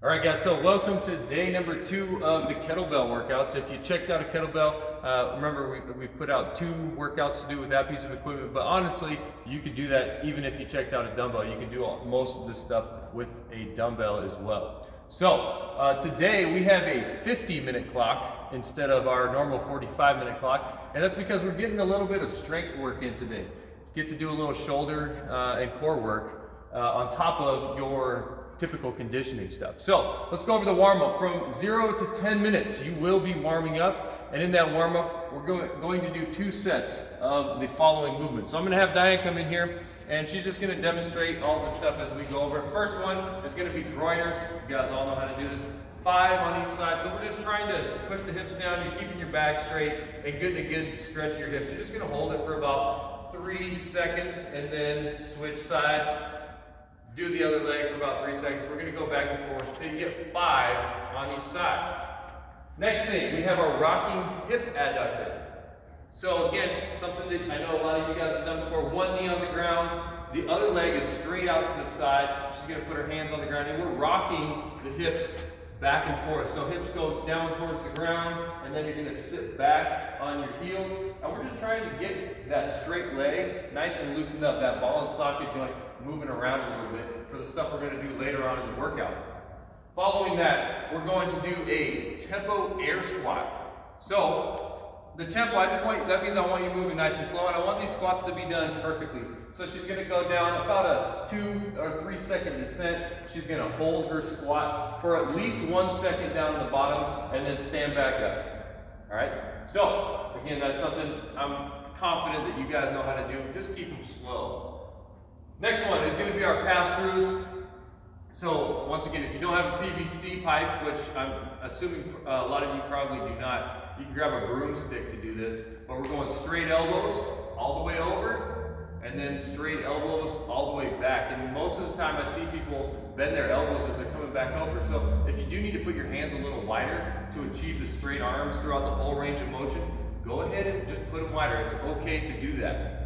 All right, guys, so welcome to day number 2 of the kettlebell workouts. If you checked out a kettlebell, remember we've put out 2 workouts to do with that piece of equipment, but honestly, you could do that even if you checked out a dumbbell. You can do most of this stuff with a dumbbell as well. So today we have a 50-minute clock instead of our normal 45-minute clock, and that's because we're getting a little bit of strength work in today. Get to do a little shoulder and core work on top of your typical conditioning stuff. So let's go over the warm-up. From 0 to 10 minutes, you will be warming up, and in that warm-up, we're going to do 2 sets of the following movements. So I'm going to have Diane come in here, and she's just going to demonstrate all the stuff as we go over. First one is going to be groiners. You guys all know how to do this. 5 on each side. So we're just trying to push the hips down. You're keeping your back straight and getting a good stretch of your hips. You're just going to hold it for about 3 seconds and then switch sides. Do the other leg for about 3 seconds. We're going to go back and forth till you get 5 on each side. Next thing, we have our rocking hip adductor. So again, something that I know a lot of you guys have done before. One knee on the ground, the other leg is straight out to the side. She's going to put her hands on the ground, and we're rocking the hips back and forth. So hips go down towards the ground, and then you're going to sit back on your heels. And we're just trying to get that straight leg nice and loosened up, that ball and socket joint moving around a little bit for the stuff we're going to do later on in the workout. Following that, we're going to do a tempo air squat. So the tempo, that means I want you moving nice and slow, and I want these squats to be done perfectly. So she's going to go down about a 2 or 3 second descent. She's going to hold her squat for at least 1 second down at the bottom and then stand back up. All right? So again, that's something I'm confident that you guys know how to do. Just keep them slow. Next one is going to be our pass-throughs. So once again, if you don't have a PVC pipe, which I'm assuming a lot of you probably do not, you can grab a broomstick to do this. But we're going straight elbows all the way over, and then straight elbows all the way back. And most of the time I see people bend their elbows as they're coming back over. So if you do need to put your hands a little wider to achieve the straight arms throughout the whole range of motion, go ahead and just put them wider. It's okay to do that.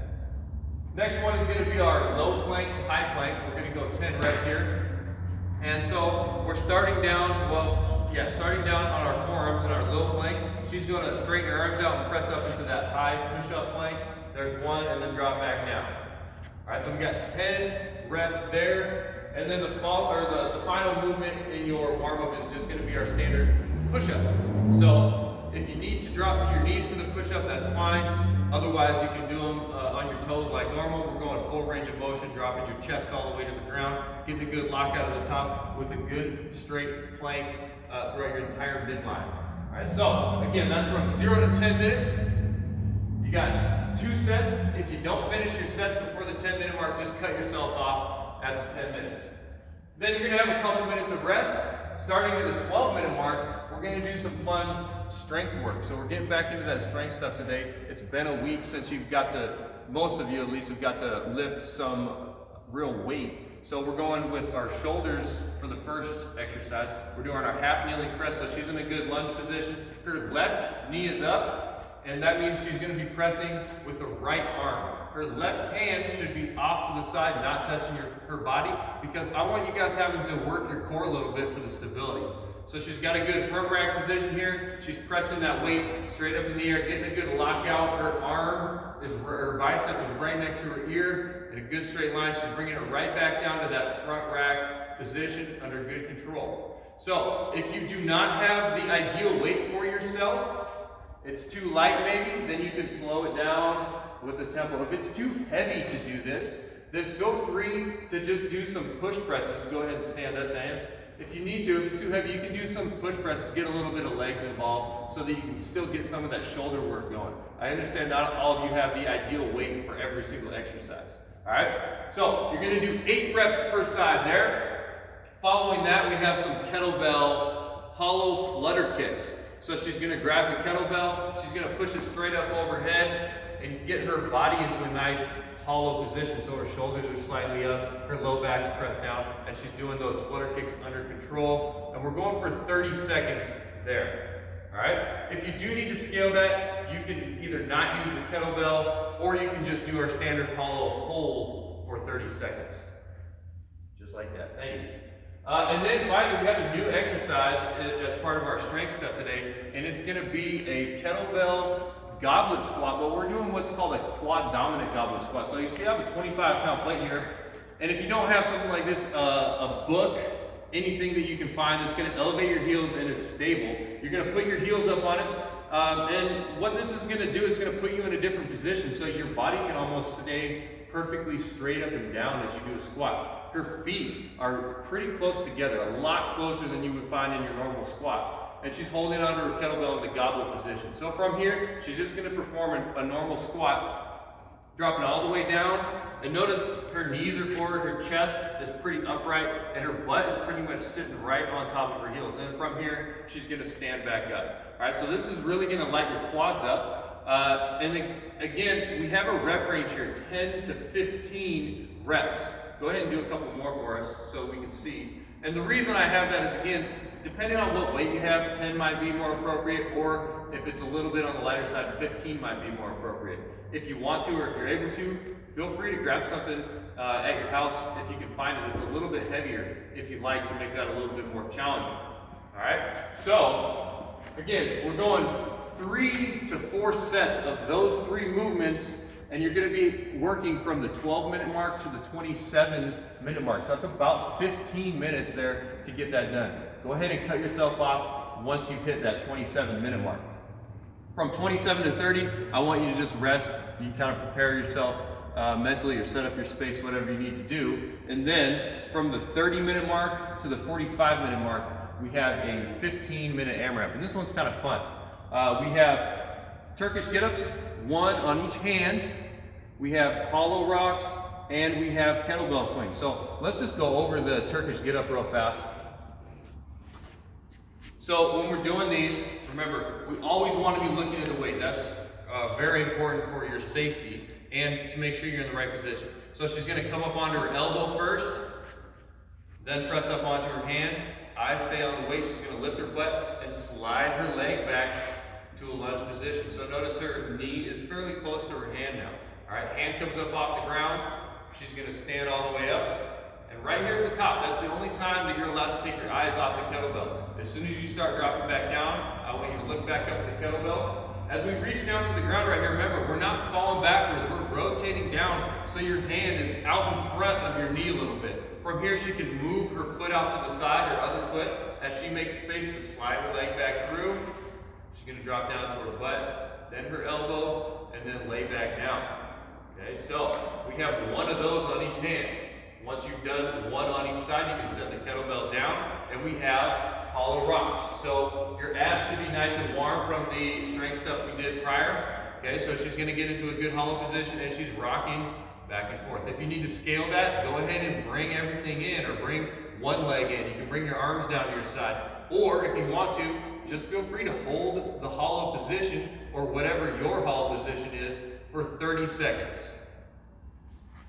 Next one is going to be our low plank to high plank. We're going to go 10 reps here. And so we're starting down on our forearms in our low plank. She's going to straighten her arms out and press up into that high push-up plank. There's 1, and then drop back down. All right, so we got 10 reps there. And then the final movement in your warm-up is just going to be our standard push-up. So if you need to drop to your knees for the push-up, that's fine. Otherwise, you can do them on your toes like normal. We're going full range of motion, dropping your chest all the way to the ground, getting a good lockout at the top with a good straight plank throughout your entire midline. All right, so again, that's from 0 to 10 minutes. You got 2 sets. If you don't finish your sets before the 10-minute mark, just cut yourself off at the 10 minutes. Then you're going to have a couple minutes of rest. Starting at the 12-minute mark, we're going to do some fun strength work. So we're getting back into that strength stuff today. It's been a week since most of you at least, have got to lift some real weight. So we're going with our shoulders for the first exercise. We're doing our half kneeling press. So she's in a good lunge position. Her left knee is up, and that means she's going to be pressing with the right arm. Her left hand should be off to the side, not touching her body, because I want you guys having to work your core a little bit for the stability. So she's got a good front rack position here. She's pressing that weight straight up in the air, getting a good lockout. Her bicep is right next to her ear in a good straight line. She's bringing it right back down to that front rack position under good control. So if you do not have the ideal weight for yourself, it's too light maybe, then you can slow it down with the tempo. If it's too heavy to do this, then feel free to just do some push presses. Go ahead and stand up, Diane. If you need to, if it's too heavy, you can do some push presses, get a little bit of legs involved so that you can still get some of that shoulder work going. I understand not all of you have the ideal weight for every single exercise. All right? So you're going to do 8 reps per side there. Following that, we have some kettlebell hollow flutter kicks. So she's going to grab the kettlebell, she's going to push it straight up overhead and get her body into a nice hollow position. So her shoulders are slightly up, her low back's pressed down, and she's doing those flutter kicks under control. And we're going for 30 seconds there. All right? If you do need to scale that, you can either not use the kettlebell, or you can just do our standard hollow hold for 30 seconds. Just like that. Thank you. And then finally, we have a new exercise as part of our strength stuff today, and it's going to be a kettlebell goblet squat, but we're doing what's called a quad dominant goblet squat. So you see I have a 25-pound plate here, and if you don't have something like this, a book, anything that you can find that's going to elevate your heels and is stable, you're going to put your heels up on it, and what this is going to do is going to put you in a different position so your body can almost stay perfectly straight up and down as you do a squat. Her feet are pretty close together, a lot closer than you would find in your normal squat. And she's holding onto her kettlebell in the goblet position. So from here, she's just going to perform a normal squat, dropping all the way down. And notice her knees are forward, her chest is pretty upright, and her butt is pretty much sitting right on top of her heels. And from here, she's going to stand back up. All right, so this is really going to light your quads up. And then, again, we have a rep range here, 10 to 15 reps. Go ahead and do a couple more for us so we can see. And the reason I have that is, again, depending on what weight you have, 10 might be more appropriate, or if it's a little bit on the lighter side, 15 might be more appropriate. If you want to, or if you're able to, feel free to grab something at your house if you can find it. It's a little bit heavier if you'd like to make that a little bit more challenging. All right, so again, we're going 3 to 4 sets of those 3 movements, and you're going to be working from the 12-minute mark to the 27-minute mark. So that's about 15 minutes there to get that done. Go ahead and cut yourself off once you hit that 27-minute mark. From 27 to 30, I want you to just rest. You can kind of prepare yourself mentally or set up your space, whatever you need to do. And then from the 30-minute mark to the 45-minute mark, we have a 15-minute AMRAP. And this one's kind of fun. We have Turkish get-ups, 1 on each hand. We have hollow rocks, and we have kettlebell swings. So let's just go over the Turkish get-up real fast. So when we're doing these, remember, we always want to be looking at the weight. That's very important for your safety and to make sure you're in the right position. So she's going to come up onto her elbow first, then press up onto her hand. Eyes stay on the weight. She's going to lift her butt and slide her leg back to a lunge position. So notice her knee is fairly close to her hand now. All right, hand comes up off the ground. She's going to stand all the way up. And right here at the top, that's the only time that you're allowed to take your eyes off the kettlebell. As soon as you start dropping back down, I want you to look back up at the kettlebell. As we reach down from the ground right here, remember, we're not falling backwards. We're rotating down so your hand is out in front of your knee a little bit. From here, she can move her foot out to the side, her other foot, as she makes space to slide her leg back through. She's going to drop down to her butt, then her elbow, and then lay back down. Okay, so we have 1 of those on each hand. Once you've done 1 on each side, you can set the kettlebell down, and we have hollow rocks. So your abs should be nice and warm from the strength stuff we did prior. Okay, so she's going to get into a good hollow position, and she's rocking back and forth. If you need to scale that, go ahead and bring everything in, or bring 1 leg in. You can bring your arms down to your side. Or if you want to, just feel free to hold the hollow position, or whatever your hollow position is, for 30 seconds.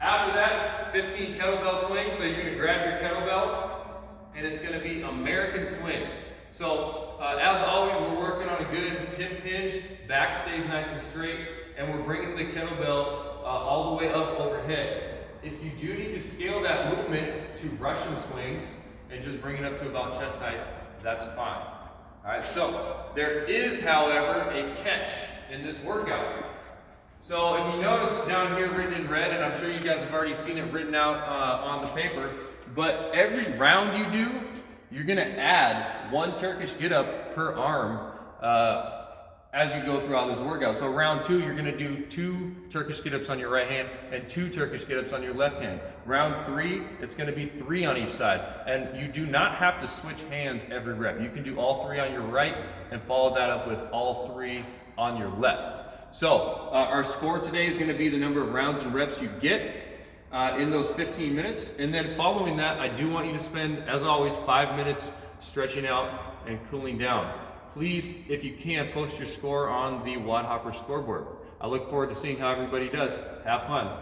After that, 15 kettlebell swings. So you're going to grab your kettlebell, and it's going to be American swings. So as always, we're working on a good hip hinge. Back stays nice and straight, and we're bringing the kettlebell all the way up overhead. If you do need to scale that movement to Russian swings and just bring it up to about chest height, that's fine. All right, so there is, however, a catch in this workout. So if you notice down here written in red, and I'm sure you guys have already seen it written out on the paper, but every round you do, you're going to add 1 Turkish get-up per arm as you go throughout this workout. So round 2, you're going to do 2 Turkish get-ups on your right hand and 2 Turkish get-ups on your left hand. Round 3, it's going to be 3 on each side. And you do not have to switch hands every rep. You can do all 3 on your right and follow that up with all 3 on your left. So our score today is going to be the number of rounds and reps you get in those 15 minutes. And then following that, I do want you to spend, as always, 5 minutes stretching out and cooling down. Please, if you can, post your score on the WODHopper scoreboard. I look forward to seeing how everybody does. Have fun.